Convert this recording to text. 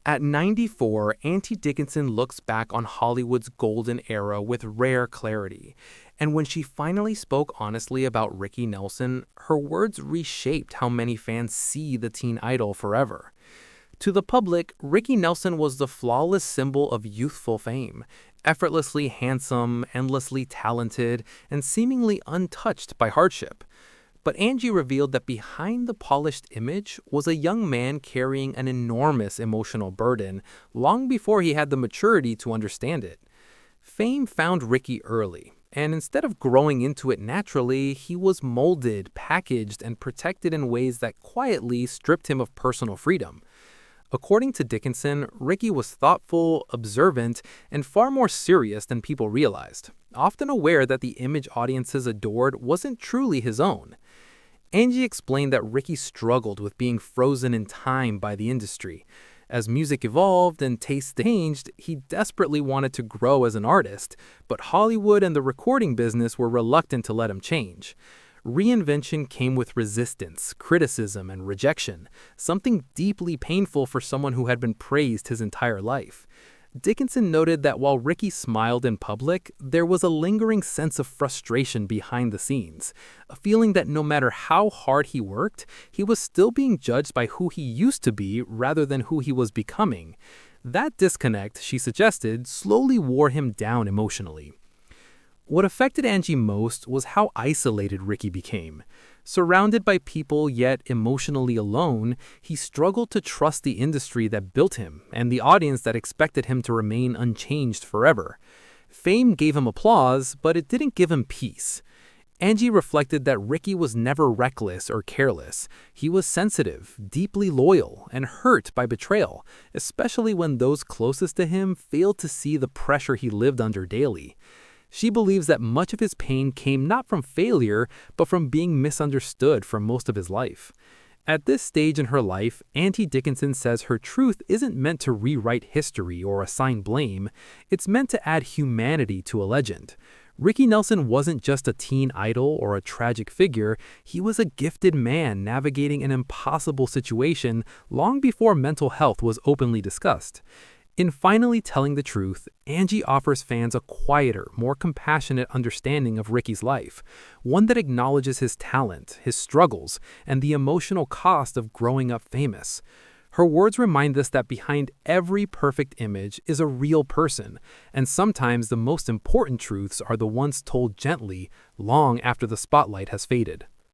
At 94, Auntie Dickinson looks back on Hollywood's golden era with rare clarity. And when she finally spoke honestly about Ricky Nelson, her words reshaped how many fans see the teen idol forever. To the public, Ricky Nelson was the flawless symbol of youthful fame, effortlessly handsome, endlessly talented, and seemingly untouched by hardship. But Angie revealed that behind the polished image was a young man carrying an enormous emotional burden long before he had the maturity to understand it. Fame found Ricky early, and instead of growing into it naturally, he was molded, packaged, and protected in ways that quietly stripped him of personal freedom. According to Dickinson, Ricky was thoughtful, observant, and far more serious than people realized, often aware that the image audiences adored wasn't truly his own. Angie explained that Ricky struggled with being frozen in time by the industry. As music evolved and tastes changed, he desperately wanted to grow as an artist, but Hollywood and the recording business were reluctant to let him change. Reinvention came with resistance, criticism, and rejection, something deeply painful for someone who had been praised his entire life. Dickinson noted that while Ricky smiled in public, there was a lingering sense of frustration behind the scenes, a feeling that no matter how hard he worked, he was still being judged by who he used to be rather than who he was becoming. That disconnect, she suggested, slowly wore him down emotionally. What affected Angie most was how isolated Ricky became. Surrounded by people yet emotionally alone, he struggled to trust the industry that built him and the audience that expected him to remain unchanged forever. Fame gave him applause, but it didn't give him peace. Angie reflected that Ricky was never reckless or careless. He was sensitive, deeply loyal, and hurt by betrayal, especially when those closest to him failed to see the pressure he lived under daily. She believes that much of his pain came not from failure, but from being misunderstood for most of his life. At this stage in her life, Auntie Dickinson says her truth isn't meant to rewrite history or assign blame, it's meant to add humanity to a legend. Ricky Nelson wasn't just a teen idol or a tragic figure, he was a gifted man navigating an impossible situation long before mental health was openly discussed. In finally telling the truth, Angie offers fans a quieter, more compassionate understanding of Ricky's life, one that acknowledges his talent, his struggles, and the emotional cost of growing up famous. Her words remind us that behind every perfect image is a real person, and sometimes the most important truths are the ones told gently, long after the spotlight has faded.